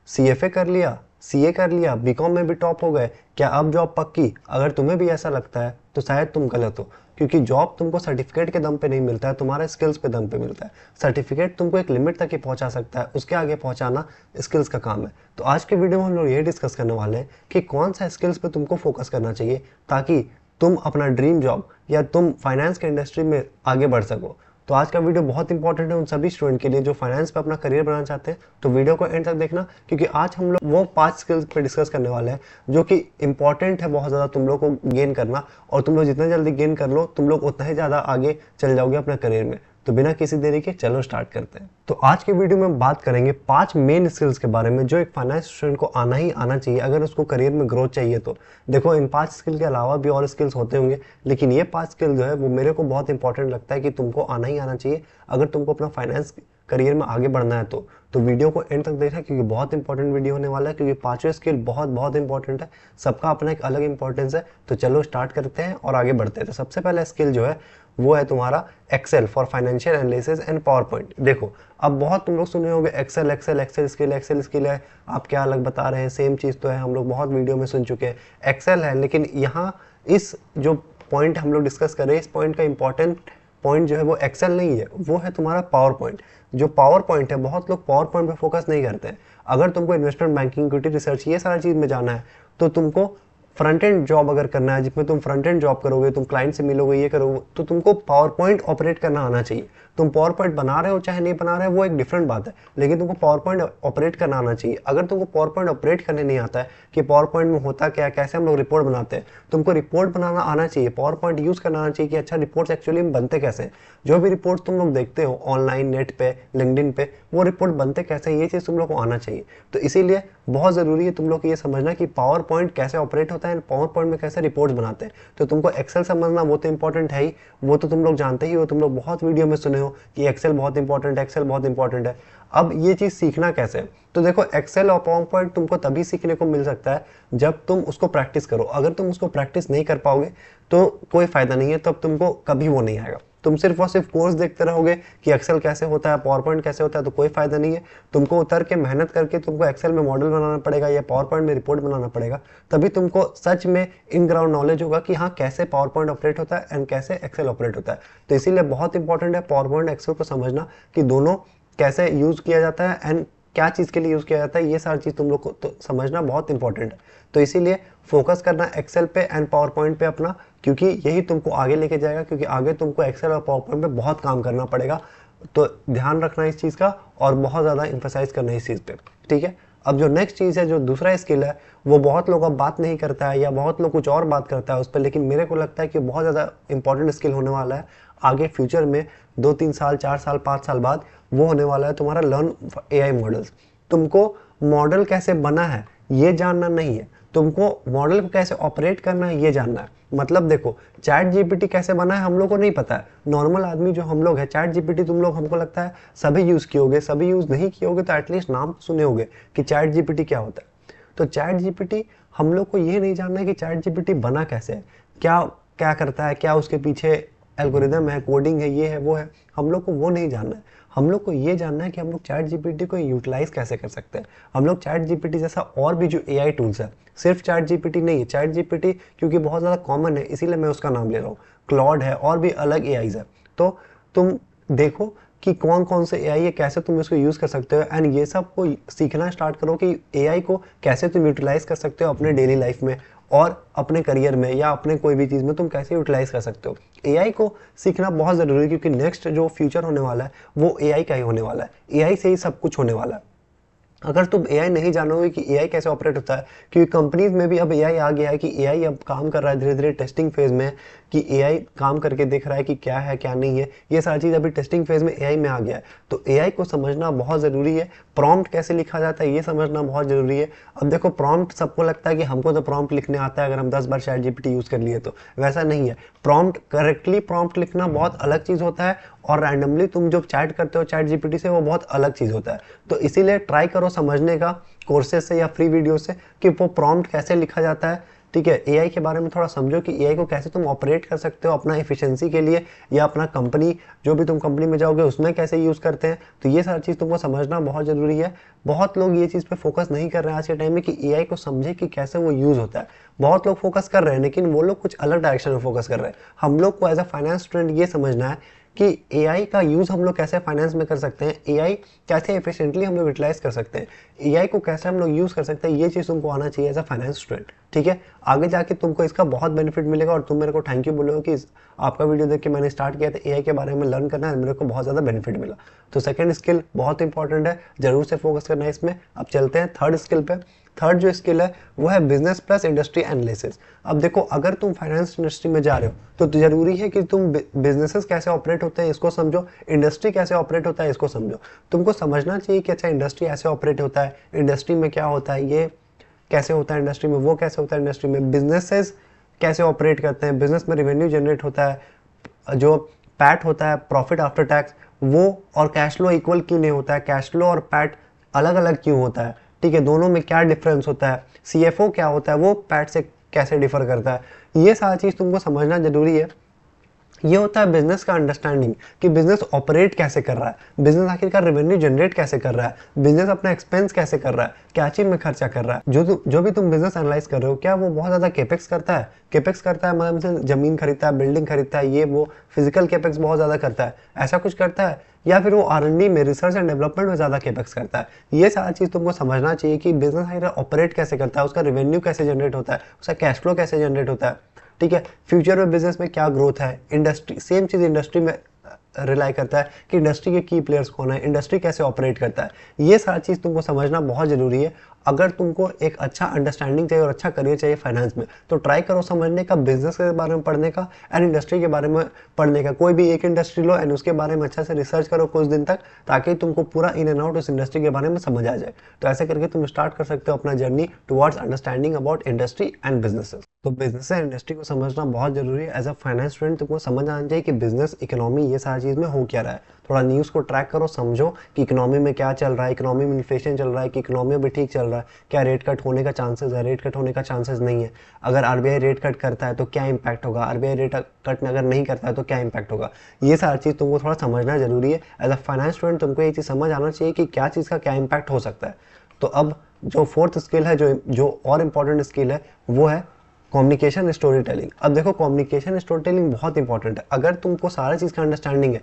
CFA कर लिया, CA कर लिया, बीकॉम में भी टॉप हो गए, क्या अब जॉब पक्की? अगर तुम्हें भी ऐसा लगता है तो शायद तुम गलत हो, क्योंकि जॉब तुमको सर्टिफिकेट के दम पे नहीं मिलता है, तुम्हारे स्किल्स पे दम पे मिलता है। सर्टिफिकेट तुमको एक लिमिट तक ही पहुंचा सकता है, उसके आगे पहुंचाना स्किल्स का काम है। तो आज के वीडियो में हम लोग ये डिस्कस करने वाले हैं कि कौन सा स्किल्स पे तुमको फोकस करना चाहिए ताकि तुम अपना ड्रीम जॉब या तुम फाइनेंस के इंडस्ट्री में आगे बढ़ सको। तो आज का वीडियो बहुत इंपॉर्टेंट है उन सभी स्टूडेंट के लिए जो फाइनेंस पे अपना करियर बनाना चाहते हैं। तो वीडियो को एंड तक देखना, क्योंकि आज हम लोग वो 5 स्किल्स पे डिस्कस करने वाले हैं जो कि इंपॉर्टेंट है बहुत ज़्यादा तुम लोग को गेन करना, और तुम लोग जितना जल्दी गेन कर लो तुम लोग उतना ही ज़्यादा आगे चल जाओगे अपने करियर में। तो बिना किसी देरी के चलो स्टार्ट करते हैं। तो आज के वीडियो में हम बात करेंगे 5 मेन स्किल्स के बारे में जो एक फाइनेंस स्टूडेंट को आना ही आना चाहिए अगर उसको करियर में ग्रोथ चाहिए तो। देखो, इन 5 स्किल के अलावा भी और स्किल्स होते होंगे, लेकिन ये 5 स्किल जो है वो मेरे को बहुत इंपॉर्टेंट लगता है कि तुमको आना ही आना चाहिए अगर तुमको अपना फाइनेंस करियर में आगे बढ़ना है तो वीडियो को एंड तक देखना, क्योंकि बहुत इंपॉर्टेंट वीडियो होने वाला है, क्योंकि 5वें स्किल बहुत बहुत इंपॉर्टेंट है, सबका अपना एक अलग इंपॉर्टेंस है। तो चलो स्टार्ट करते हैं और आगे बढ़ते हैं। तो सबसे पहला स्किल जो है वो है तुम्हारा Excel for financial analysis and PowerPoint. देखो, अब बहुत तुम लोग सुने होंगे एक्सेल एक्सेल एक्सेल स्किल है, आप क्या अलग बता रहे हैं, सेम चीज़ तो है, हम लोग बहुत वीडियो में सुन चुके हैं, एक्सेल है। लेकिन यहाँ इस जो पॉइंट हम लोग डिस्कस कर रहे हैं, इस पॉइंट का इंपॉर्टेंट पॉइंट जो है वो एक्सेल नहीं है, वो है तुम्हारा पावर पॉइंट। जो पावर पॉइंट है, बहुत लोग पावर पॉइंट पे फोकस नहीं करते हैं। अगर तुमको इन्वेस्टमेंट बैंकिंग, इक्विटी रिसर्च, ये सारी चीज़ में जाना है तो तुमको फ्रंट एंड जॉब अगर करना है जिसमें तुम फ्रंट एंड जॉब करोगे, तुम क्लाइंट से मिलोगे, ये करोगे, तो तुमको पावर पॉइंट ऑपरेट करना आना चाहिए। तुम पावर पॉइंट बना रहे हो चाहे नहीं बना रहे हो वो एक डिफरेंट बात है, लेकिन तुमको पावर पॉइंट ऑपरेट करना आना चाहिए। अगर तुमको पावर पॉइंट ऑपरेट करने नहीं आता है कि पावर पॉइंट में होता क्या, कैसे हम लोग रिपोर्ट बनाते हैं, तुमको रिपोर्ट बनाना आना चाहिए, पावर पॉइंट यूज करना आना चाहिए कि अच्छा रिपोर्ट्स एक्चुअली में बनते कैसे हैं। जो भी रिपोर्ट तुम लोग देखते हो ऑनलाइन, नेट पे, लिंक्डइन पे, वो रिपोर्ट बनते कैसे हैं, ये चीज़ तुम लोग को आना चाहिए। तो इसीलिए बहुत ज़रूरी है तुम लोग को ये समझना कि पावर पॉइंट कैसे ऑपरेट होता है, पावर पॉइंट में कैसे रिपोर्ट्स बनाते हैं। तो तुमको एक्सेल समझना वो तो इंपॉर्टेंट है ही, वो तो तुम लोग जानते ही हो, तुम लोग बहुत वीडियो में सुने हो कि एक्सेल बहुत इंपॉर्टेंट है, एक्सेल बहुत इंपॉर्टेंट है। अब ये चीज़ सीखना कैसे है? तो देखो, एक्सेल और पावर पॉइंट तुमको तभी सीखने को मिल सकता है जब तुम उसको प्रैक्टिस करो। अगर तुम उसको प्रैक्टिस नहीं कर पाओगे तो कोई फायदा नहीं है, तब तुमको कभी वो नहीं आएगा। तुम सिर्फ और सिर्फ कोर्स देखते रहोगे कि एक्सेल कैसे होता है, पावर पॉइंट कैसे होता है, तो कोई फायदा नहीं है। तुमको उतर के मेहनत करके तुमको एक्सेल में मॉडल बनाना पड़ेगा या पावर पॉइंट में रिपोर्ट बनाना पड़ेगा, तभी तुमको सच में इन ग्राउंड नॉलेज होगा कि हाँ कैसे पावर पॉइंट ऑपरेट होता है एंड कैसे एक्सेल ऑपरेट होता है। तो इसीलिए बहुत इंपॉर्टेंट है पावर पॉइंट एक्सेल को समझना कि दोनों कैसे यूज किया जाता है एंड क्या चीज़ के लिए यूज़ किया जाता है, ये सारी चीज़ तुम लोग को तो समझना बहुत इंपॉर्टेंट है। तो इसीलिए फोकस करना एक्सेल पे एंड पावर पॉइंट पे अपना, क्योंकि यही तुमको आगे लेके जाएगा, क्योंकि आगे तुमको एक्सेल और पावर पॉइंट पे बहुत काम करना पड़ेगा। तो ध्यान रखना इस चीज़ का और बहुत ज़्यादा इंफेसाइज करना इस चीज़ पे, ठीक है। अब जो नेक्स्ट चीज़ है, जो दूसरा स्किल है, वो बहुत लोग अब बात नहीं करता है या बहुत लोग कुछ और बात करता है उस पर, लेकिन मेरे को लगता है कि बहुत ज़्यादा इंपॉर्टेंट स्किल होने वाला है आगे फ्यूचर में, 2-3 साल, 4 साल, 5 साल बाद। वो होने वाला है तुम्हारा लर्न AI मॉडल्स। तुमको मॉडल कैसे बना है ये जानना नहीं है, तुमको मॉडल को कैसे ऑपरेट करना है ये जानना है। मतलब देखो, चैट जीपीटी कैसे बना है हम लोग को नहीं पता है। नॉर्मल आदमी जो हम लोग है, चैट जीपीटी तुम लोग, हमको लगता है सभी यूज़ किए होगे, सभी यूज़ नहीं किए होगे तो एटलीस्ट नाम सुने होगे कि चैट जीपीटी क्या होता है। तो चैट जीपीटी, हम लोग को ये नहीं जानना है कि चैट जीपीटी बना कैसे है, क्या क्या करता है, क्या उसके पीछे एल्गोरिदम है, कोडिंग है, ये है वो है, हम लोग को वो नहीं जानना है। हम लोग को ये जानना है कि हम लोग चैट जीपीटी को यूटिलाइज कैसे कर सकते हैं। हम लोग चैट जीपीटी जैसा और भी जो AI टूल्स है, सिर्फ चैट जीपीटी नहीं है, चैट जीपीटी क्योंकि बहुत ज़्यादा कॉमन है इसीलिए मैं उसका नाम ले रहा हूँ, क्लॉड है और भी अलग AIs है। तो तुम देखो कि कौन कौन से AI है, कैसे तुम इसको यूज़ कर सकते हो, एंड ये सब को सीखना स्टार्ट करो कि AI को कैसे तुम यूटिलाइज कर सकते हो अपने डेली लाइफ में और अपने करियर में या अपने कोई भी चीज़ में तुम कैसे यूटिलाइज कर सकते हो। AI को सीखना बहुत ज़रूरी है, क्योंकि नेक्स्ट जो फ्यूचर होने वाला है वो AI का ही होने वाला है, AI से ही सब कुछ होने वाला है। अगर तुम AI नहीं जानोगे कि AI कैसे ऑपरेट होता है, क्योंकि कंपनीज में भी अब AI आ गया है कि AI अब काम कर रहा है धीरे धीरे टेस्टिंग फेज में, कि AI काम करके देख रहा है कि क्या है क्या नहीं है, ये सारी चीज़ अभी टेस्टिंग फेज में AI में आ गया है। तो AI को समझना बहुत ज़रूरी है, प्रॉम्प्ट कैसे लिखा जाता है ये समझना बहुत ज़रूरी है। अब देखो, प्रॉम्प्ट सबको लगता है कि हमको तो प्रॉम्प्ट लिखने आता है अगर हम 10 बार चैट जीपीटी यूज़ कर लिए, तो वैसा नहीं है। प्रॉम्प्ट करेक्टली प्रॉम्प्ट लिखना बहुत अलग चीज़ होता है, और रैंडमली तुम जो चैट करते हो चैट जीपीटी से वो बहुत अलग चीज़ होता है। तो इसीलिए ट्राई करो समझने का कोर्सेज से या फ्री वीडियो से कि वो प्रॉम्प्ट कैसे लिखा जाता है, ठीक है, एआई के बारे में थोड़ा समझो कि एआई को कैसे तुम ऑपरेट कर सकते हो अपना एफिशिएंसी के लिए, या अपना कंपनी, जो भी तुम कंपनी में जाओगे उसमें कैसे यूज़ करते हैं। तो ये सारी चीज़ तुमको समझना बहुत ज़रूरी है। बहुत लोग ये चीज़ पे फोकस नहीं कर रहे हैं आज के टाइम में कि एआई को समझे कि कैसे वो यूज़ होता है। बहुत लोग फोकस कर रहे हैं, लेकिन वो लोग कुछ अलग डायरेक्शन में फोकस कर रहे हैं। हम लोग को एज अ फाइनेंस स्टूडेंट ये समझना है कि एआई का यूज़ हम लोग कैसे फाइनेंस में कर सकते हैं, एआई कैसे एफिशिएंटली हम लोग यूटिलाइज कर सकते हैं, एआई को कैसे हम लोग यूज़ कर सकते हैं, ये चीज़ तुमको आना चाहिए एज अ फाइनेंस स्टूडेंट। ठीक है, आगे जाके तुमको इसका बहुत बेनिफिट मिलेगा और तुम मेरे को थैंक यू बोलोगे कि आपका वीडियो देख के मैंने स्टार्ट किया था एआई के बारे में लर्न करना है, मेरे को बहुत ज़्यादा बेनिफिट मिला। तो सेकंड स्किल बहुत इंपॉर्टेंट है, जरूर से फोकस करना है इसमें। अब चलते हैं थर्ड स्किल पे। थर्ड जो स्किल है वो है बिजनेस प्लस इंडस्ट्री एनालिसिस। अब देखो, अगर तुम फाइनेंस इंडस्ट्री में जा रहे हो तो जरूरी है कि तुम बिजनेसेस कैसे ऑपरेट होते हैं इसको समझो, इंडस्ट्री कैसे ऑपरेट होता है इसको समझो। तुमको समझना चाहिए कि अच्छा इंडस्ट्री ऐसे ऑपरेट होता है, इंडस्ट्री में क्या होता है, ये कैसे होता है इंडस्ट्री में, वो कैसे होता है इंडस्ट्री में, बिजनेसेस कैसे ऑपरेट करते हैं, बिजनेस में रेवेन्यू जनरेट होता है, जो पैट होता है प्रॉफिट आफ्टर टैक्स, वो और कैश फ्लो इक्वल क्यों नहीं होता है, कैश फ्लो और पैट अलग अलग क्यों होता है, ठीक है, दोनों में क्या डिफरेंस होता है, सीएफओ क्या होता है, वो पैट से कैसे डिफर करता है, ये सारी चीज़ तुमको समझना जरूरी है। ये होता है बिजनेस का अंडरस्टैंडिंग कि बिजनेस ऑपरेट कैसे कर रहा है, बिजनेस आखिरकार रेवेन्यू जनरेट कैसे कर रहा है, बिजनेस अपना एक्सपेंस कैसे कर रहा है, क्या चीज में खर्चा कर रहा है। जो भी तुम बिजनेस एनालाइज कर रहे हो, क्या वो बहुत ज्यादा केपेक्स करता है, केपेक्स करता है मतलब जमीन खरीदता है, बिल्डिंग खरीदता है, ये वो फिजिकल केपेक्स बहुत ज्यादा करता है, ऐसा कुछ करता है, या फिर वो आर&डी में रिसर्च एंड डेवलपमेंट में ज्यादा केपेक्स करता है। ये सारा चीज तुमको समझना चाहिए कि बिजनेस आखिर ऑपरेट कैसे करता है, उसका रेवेन्यू कैसे जनरेट होता है, उसका कैश फ्लो कैसे जनरेट होता है। ठीक है, फ्यूचर में बिजनेस में क्या ग्रोथ है, इंडस्ट्री सेम चीज इंडस्ट्री में रिलाई करता है कि इंडस्ट्री के की प्लेयर्स कौन है, इंडस्ट्री कैसे ऑपरेट करता है। ये सारी चीज़ तुमको समझना बहुत ज़रूरी है। अगर तुमको एक अच्छा अंडरस्टैंडिंग चाहिए और अच्छा करियर चाहिए फाइनेंस में, तो ट्राई करो समझने का, बिजनेस के बारे में पढ़ने का एंड इंडस्ट्री के बारे में पढ़ने का। कोई भी एक इंडस्ट्री लो एंड उसके बारे में अच्छा से रिसर्च करो कुछ दिन तक, ताकि तुमको पूरा इन एंड आउट उस इंडस्ट्री के बारे में समझ आ जाए। तो ऐसे करके तुम स्टार्ट कर सकते हो अपना journey towards understanding about industry and businesses. तो बिजनेस एंड इंडस्ट्री को समझना बहुत जरूरी है। एज अ फाइनेंस स्टूडेंट तुमको समझ आना चाहिए कि बिजनेस, इकोनॉमी, ये सारी चीज़ में हो क्या रहा है। थोड़ा न्यूज़ को ट्रैक करो, समझो कि इकोनॉमी में क्या चल रहा है, इकोनॉमी में इन्फ्लेशन चल रहा है कि इकोनॉमी भी ठीक चल रहा है, क्या रेट कट होने का चांसेस है, रेट कट होने का चांसेस नहीं है, अगर आरबीआई रेट कट करता है तो क्या इंपैक्ट होगा, आरबीआई रेट कट अगर नहीं करता है तो क्या इंपैक्ट होगा। ये सारी चीज़ तुमको थोड़ा समझना जरूरी है। एज अ फाइनेंस स्टूडेंट तुमको ये चीज़ समझ आना चाहिए कि क्या चीज़ का क्या इंपैक्ट हो सकता है। तो अब जो फोर्थ स्किल है, जो और इम्पोर्टेंट स्किल है, वो है कम्युनिकेशन स्टोरी टेलिंग। अब देखो, कम्युनिकेशन स्टोरी टेलिंग बहुत इंपॉर्टेंट है। अगर तुमको सारा चीज़ का अंडरस्टैंडिंग है,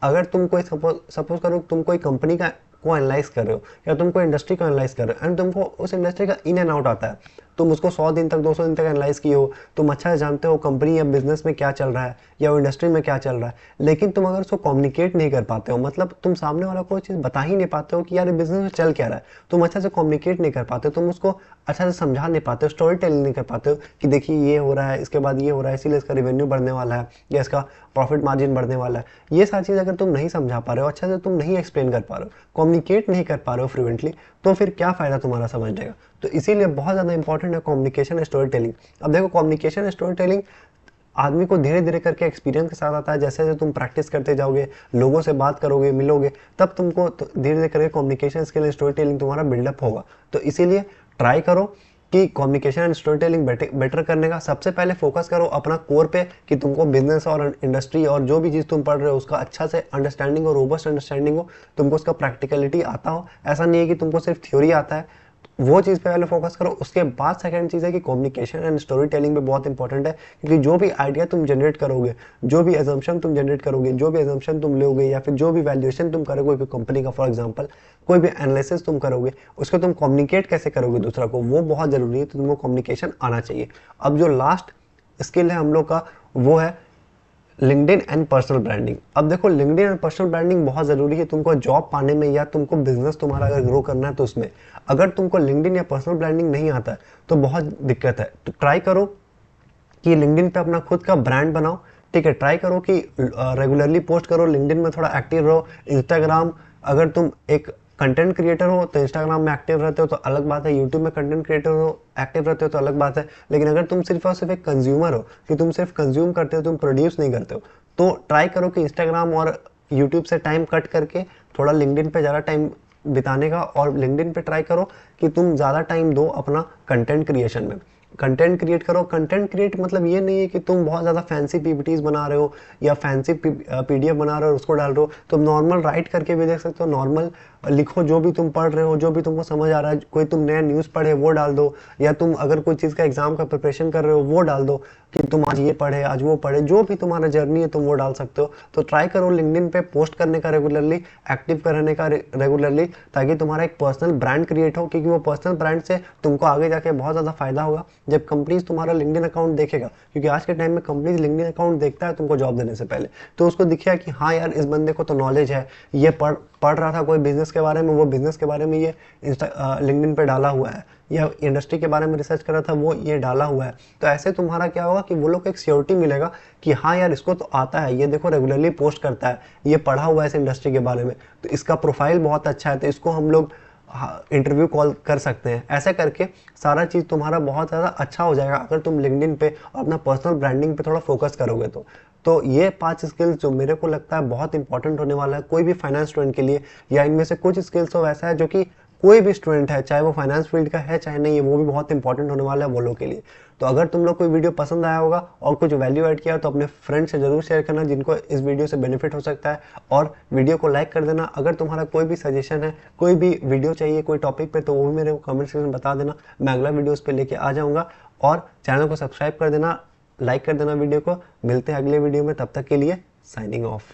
अगर तुम कोई सपोज करो तुम कोई कंपनी को एनालाइज कर रहे हो, या तुम कोई इंडस्ट्री को एनालाइज कर रहे हो एंड तुमको उस इंडस्ट्री का इन एंड आउट आता है, तुम उसको 100 दिन तक 200 दिन तक एनालाइज किए हो, तुम अच्छा से जानते हो कंपनी या बिजनेस में क्या चल रहा है या वो इंडस्ट्री में क्या चल रहा है, लेकिन तुम अगर उसको कम्युनिकेट नहीं कर पाते हो, मतलब तुम सामने वाला कोई चीज़ बता ही नहीं पाते हो कि यार बिजनेस में चल क्या रहा है, तुम अच्छा से कम्युनिकेट नहीं कर पाते, तुम उसको अच्छा से समझा नहीं पाते हो, स्टोरी टेलिंग नहीं कर पाते हो कि देखिए ये हो रहा है, इसके बाद ये हो रहा है, इसीलिए इसका रेवेन्यू बढ़ने वाला है या इसका प्रॉफिट मार्जिन बढ़ने वाला है। ये सारी चीज़ अगर तुम नहीं समझा पा रहे हो, अच्छा से तुम नहीं एक्सप्लेन कर पा रहे हो, कम्युनिकेट नहीं कर पा रहे हो फ्लुएंटली, तो फिर क्या फ़ायदा तुम्हारा समझने का। तो इसीलिए बहुत ज़्यादा इंपॉर्टेंट है कम्युनिकेशन स्टोरी टेलिंग। अब देखो, कम्युनिकेशन स्टोरी टेलिंग आदमी को धीरे धीरे करके एक्सपीरियंस के साथ आता है। जैसे जैसे तुम प्रैक्टिस करते जाओगे, लोगों से बात करोगे, मिलोगे, तब तुमको धीरे धीरे करके कम्युनिकेशन स्किल, स्टोरी टेलिंग तुम्हारा बिल्डअप होगा। तो इसीलिए ट्राई करो कि communication and story telling better करने का सबसे पहले फोकस करो अपना कोर पे, कि तुमको बिजनेस और इंडस्ट्री और जो भी चीज़ तुम पढ़ रहे हो उसका अच्छा से अंडरस्टैंडिंग और रोबस्ट अंडरस्टैंडिंग हो, तुमको उसका प्रैक्टिकलिटी आता हो। ऐसा नहीं है कि तुमको सिर्फ थ्योरी आता है, वो चीज़ पे पहले फोकस करो। उसके बाद सेकंड चीज़ है कि कम्युनिकेशन एंड स्टोरी टेलिंग भी बहुत इंपॉर्टेंट है, क्योंकि जो भी आइडिया तुम जनरेट करोगे, जो भी एजम्पशन तुम जनरेट करोगे, जो भी एजम्पशन तुम लोगे, या फिर जो भी वैल्यूएशन तुम करोगे कोई कंपनी का, फॉर एग्जांपल कोई भी एनालिसिस तुम करोगे, उसको तुम कम्युनिकेट कैसे करोगे दूसरा को, वो बहुत ज़रूरी है। तो तुमको कम्युनिकेशन आना चाहिए। अब जो लास्ट स्किल है हम लोग का, वो है लिंक्डइन एंड पर्सनल ब्रांडिंग। अब देखो, लिंक्डइन एंड पर्सनल ब्रांडिंग बहुत ज़रूरी है तुमको जॉब पाने में, या तुमको बिजनेस तुम्हारा अगर ग्रो करना है तो उसमें। अगर तुमको लिंक्डइन या पर्सनल ब्रांडिंग नहीं आता है तो बहुत दिक्कत है। तो ट्राई करो कि लिंक्डइन पे अपना खुद का ब्रांड बनाओ। ठीक है, ट्राई करो कि रेगुलरली पोस्ट करो, लिंक्डइन में थोड़ा एक्टिव रहो। इंस्टाग्राम, अगर तुम एक कंटेंट क्रिएटर हो तो इंस्टाग्राम में एक्टिव रहते हो तो अलग बात है, यूट्यूब में कंटेंट क्रिएटर हो एक्टिव रहते हो तो अलग बात है। लेकिन अगर तुम सिर्फ और सिर्फ एक कंज्यूमर हो, कि तुम सिर्फ कंज्यूम करते हो, तुम प्रोड्यूस नहीं करते हो, तो ट्राई करो कि इंस्टाग्राम और यूट्यूब से टाइम कट करके थोड़ा लिंक्डइन पे ज़्यादा टाइम बिताने का, और लिंक्डइन पे ट्राई करो कि तुम ज़्यादा टाइम दो अपना कंटेंट क्रिएशन में। कंटेंट क्रिएट करो। कंटेंट क्रिएट मतलब ये नहीं है कि तुम बहुत ज़्यादा फैंसी पीपीटीज बना रहे हो या फैंसी पीडीएफ बना रहे हो और उसको डाल रहे हो। तुम नॉर्मल राइट करके भी देख सकते हो, नॉर्मल लिखो जो भी तुम पढ़ रहे हो, जो भी तुमको समझ आ रहा है। कोई तुम नया न्यूज़ पढ़े वो डाल दो, या तुम अगर कोई चीज़ का एग्जाम का प्रिपरेशन कर रहे हो वो डाल दो कि तुम आज ये पढ़े, आज वो पढ़े, जो भी तुम्हारा जर्नी है तुम वो डाल सकते हो। तो ट्राई करो लिंक्डइन पे पोस्ट करने का रेगुलरली, एक्टिव रहने का रेगुलरली, ताकि तुम्हारा एक पर्सनल ब्रांड क्रिएट हो, क्योंकि वो पर्सनल ब्रांड से तुमको आगे जाके बहुत ज़्यादा फायदा होगा जब कंपनीज तुम्हारा लिंक्डइन अकाउंट देखेगा। क्योंकि आज के टाइम में कंपनीज लिंक्डइन अकाउंट देखता है तुमको जॉब देने से पहले, तो उसको दिखेगा कि हाँ यार इस बंदे को तो नॉलेज है, ये पढ़ रहा था कोई बिजनेस के बारे में, वो बिजनेस के बारे में ये लिंक्डइन पे डाला हुआ है, या इंडस्ट्री के बारे में रिसर्च कर रहा था वो ये डाला हुआ है। तो ऐसे तुम्हारा क्या होगा कि वो लोग को एक सियोरिटी मिलेगा कि हाँ यार इसको तो आता है, ये देखो रेगुलरली पोस्ट करता है, ये पढ़ा हुआ है इस इंडस्ट्री के बारे में, तो इसका प्रोफाइल बहुत अच्छा है, तो इसको हम लोग इंटरव्यू कॉल कर सकते हैं। ऐसे करके सारा चीज़ तुम्हारा बहुत ज़्यादा अच्छा हो जाएगा अगर तुम लिंक्डइन पे और अपना पर्सनल ब्रांडिंग पे थोड़ा फोकस करोगे तो ये 5 स्किल्स जो मेरे को लगता है बहुत इंपॉर्टेंट होने वाला है कोई भी फाइनेंस स्टूडेंट के लिए। या इनमें से कुछ स्किल्स तो वैसा है जो कि कोई भी स्टूडेंट है, चाहे वो फाइनेंस फील्ड का है चाहे नहीं है, वो भी बहुत इंपॉर्टेंट होने वाला है वो लोग के लिए। तो अगर तुम लोग कोई वीडियो पसंद आया होगा और कुछ वैल्यू ऐड किया तो अपने फ्रेंड से जरूर शेयर करना जिनको इस वीडियो से बेनिफिट हो सकता है, और वीडियो को लाइक कर देना। अगर तुम्हारा कोई भी सजेशन है, कोई भी वीडियो चाहिए कोई टॉपिक पे, तो वो भी मेरे को कमेंट सेक्शन में बता देना, मैं अगला वीडियो उस पर लेके आ जाऊँगा। और चैनल को सब्सक्राइब कर देना, लाइक कर देना वीडियो को। मिलते हैं अगले वीडियो में, तब तक के लिए साइनिंग ऑफ।